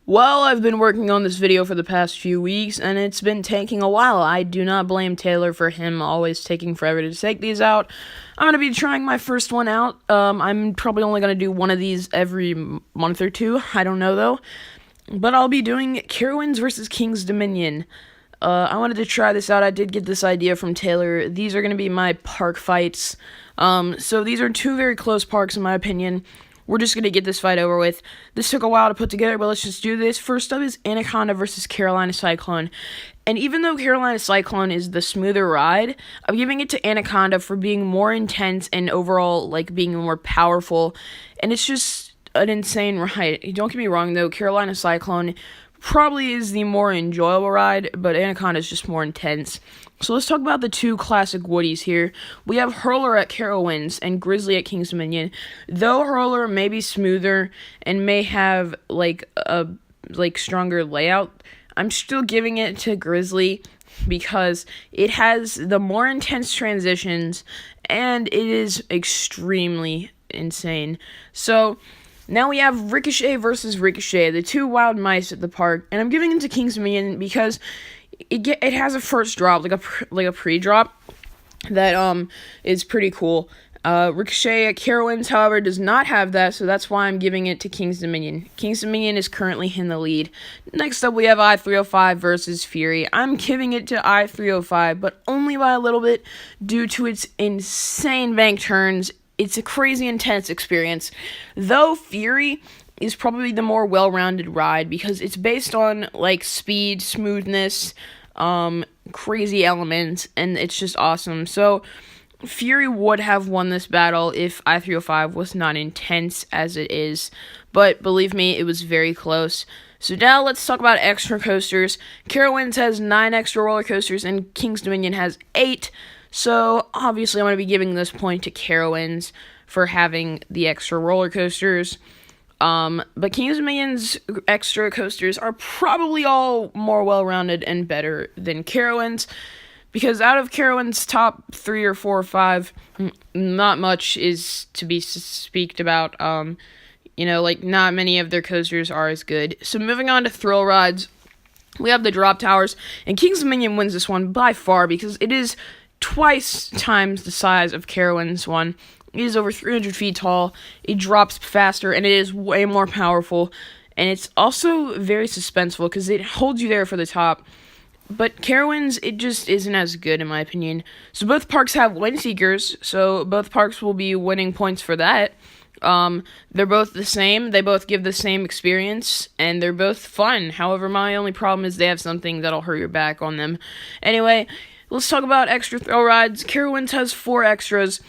Well, I've been working on this video for the past few weeks, and it's been taking a while. I do not blame Taylor for him always taking forever to take these out. I'm going to be trying my first one out. I'm probably only going to do one of these every month or two. I don't know, though. But I'll be doing Carowinds versus King's Dominion. I wanted to try this out. I did get this idea from Taylor. These are going to be my park fights. So these are two very close parks, in my opinion. We're just going to get this fight over with. This took a while to put together, but let's just do this. First up is Anaconda versus Carolina Cyclone. And even though Carolina Cyclone is the smoother ride, I'm giving it to Anaconda for being more intense and overall, being more powerful. And it's just an insane ride. Don't get me wrong, though. Carolina Cyclone probably is the more enjoyable ride, but Anaconda is just more intense. So let's talk about the two classic Woodies here. We have Hurler at Carowinds and Grizzly at King's Dominion. Though Hurler may be smoother and may have a stronger layout, I'm still giving it to Grizzly because it has the more intense transitions and it is extremely insane. So now we have Ricochet versus Ricochet, the two wild mice at the park, and I'm giving it to King's Dominion because it has a first drop, like a pre-drop that is pretty cool. Ricochet at Carowinds, however, does not have that, so that's why I'm giving it to King's Dominion. King's Dominion is currently in the lead. Next up, we have I-305 versus Fury. I'm giving it to I-305, but only by a little bit due to its insane bank turns. It's a crazy intense experience. Though Fury is probably the more well-rounded ride because it's based on speed, smoothness, crazy elements, and it's just awesome. So Fury would have won this battle if I-305 was not intense as it is, but believe me, it was very close. So now let's talk about extra coasters. Carowinds has 9 extra roller coasters and King's Dominion has 8. So obviously I'm going to be giving this point to Carowinds for having the extra roller coasters. But King's Dominion's extra coasters are probably all more well-rounded and better than Carowinds, because out of Carowinds' top 3 or 4 or 5, not much is to be speaked about. Not many of their coasters are as good. So moving on to thrill rides, we have the drop towers, and King's Dominion wins this one by far because it is twice times the size of Carowinds one. It is over 300 feet tall, it drops faster, and it is way more powerful, and it's also very suspenseful because it holds you there for the top. But Carowinds, it just isn't as good in my opinion. So both parks have win seekers, so both parks will be winning points for that. They're both the same, they both give the same experience, and they're both fun. However, my only problem is they have something that'll hurt your back on them. Anyway, let's talk about extra thrill rides. Carowinds has 4 extras,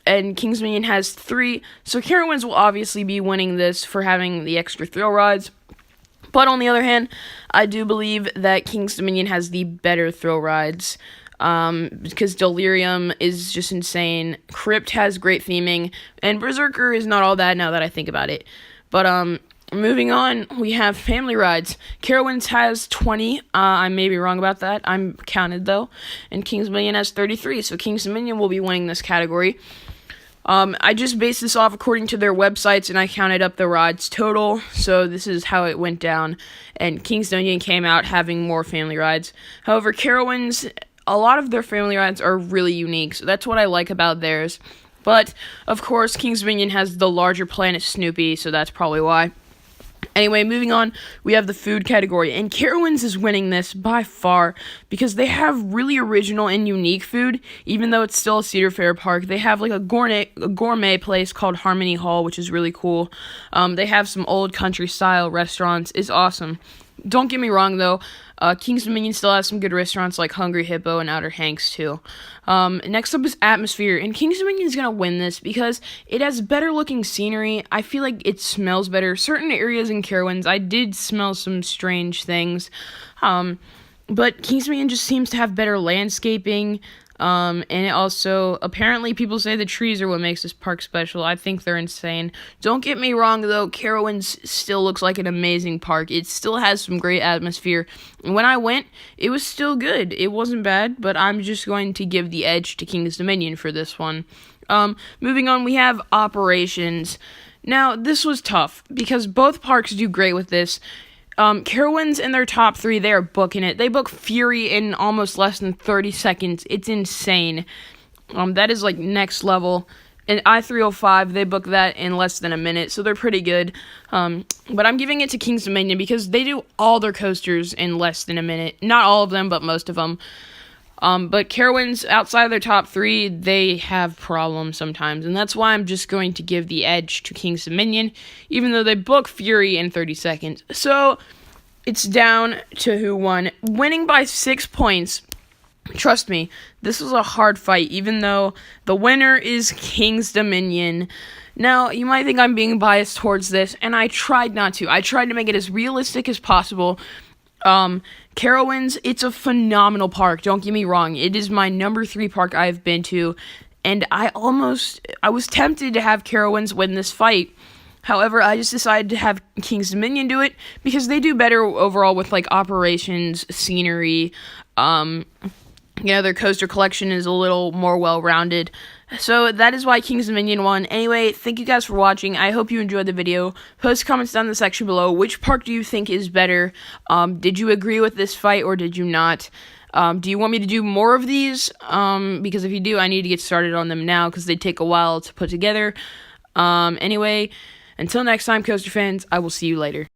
and King's Dominion has 3, so Carowinds will obviously be winning this for having the extra thrill rides. But on the other hand, I do believe that King's Dominion has the better thrill rides, because Delirium is just insane, Crypt has great theming, and Berserker is not all that now that I think about it. But, moving on, we have family rides. Carowinds has 20. I may be wrong about that. I'm counted, though. And King's Dominion has 33, so King's Dominion will be winning this category. I just based this off according to their websites, and I counted up the rides total, so this is how it went down. And King's Dominion came out having more family rides. However, Carowinds, a lot of their family rides are really unique, so that's what I like about theirs. But, of course, King's Dominion has the larger planet Snoopy, so that's probably why. Anyway, moving on, we have the food category, and Carowinds is winning this by far because they have really original and unique food, even though it's still a Cedar Fair park. They have a gourmet place called Harmony Hall, which is really cool. They have some old country-style restaurants. It's awesome. Don't get me wrong, though. King's Dominion still has some good restaurants like Hungry Hippo and Outer Hanks, too. Next up is Atmosphere, and King's Dominion is going to win this because it has better-looking scenery. I feel like it smells better. Certain areas in Carowinds, I did smell some strange things. But King's Dominion just seems to have better landscaping. And it also, apparently people say the trees are what makes this park special. I think they're insane. Don't get me wrong, though, Carowinds still looks like an amazing park. It still has some great atmosphere. When I went, it was still good. It wasn't bad, but I'm just going to give the edge to King's Dominion for this one. Moving on, we have Operations. Now, this was tough, because both parks do great with this. Carowinds in their top 3, they are booking it. They book Fury in almost less than 30 seconds. It's insane. That is like next level. And I-305, they book that in less than a minute, so they're pretty good. But I'm giving it to King's Dominion because they do all their coasters in less than a minute. Not all of them, but most of them. But Carowinds, outside of their top 3, they have problems sometimes. And that's why I'm just going to give the edge to King's Dominion, even though they book Fury in 30 seconds. So, it's down to who won. Winning by 6 points. Trust me, this was a hard fight, even though the winner is King's Dominion. Now, you might think I'm being biased towards this, and I tried not to. I tried to make it as realistic as possible. Carowinds, it's a phenomenal park, don't get me wrong. It is my number 3 park I've been to, and I was tempted to have Carowinds win this fight. However, I just decided to have King's Dominion do it, because they do better overall with, like, operations, scenery, their coaster collection is a little more well-rounded. So that is why King's Dominion won. Anyway, thank you guys for watching. I hope you enjoyed the video. Post comments down in the section below. Which park do you think is better? Did you agree with this fight or did you not? Do you want me to do more of these? Because if you do, I need to get started on them now because they take a while to put together. Anyway, until next time, coaster fans, I will see you later.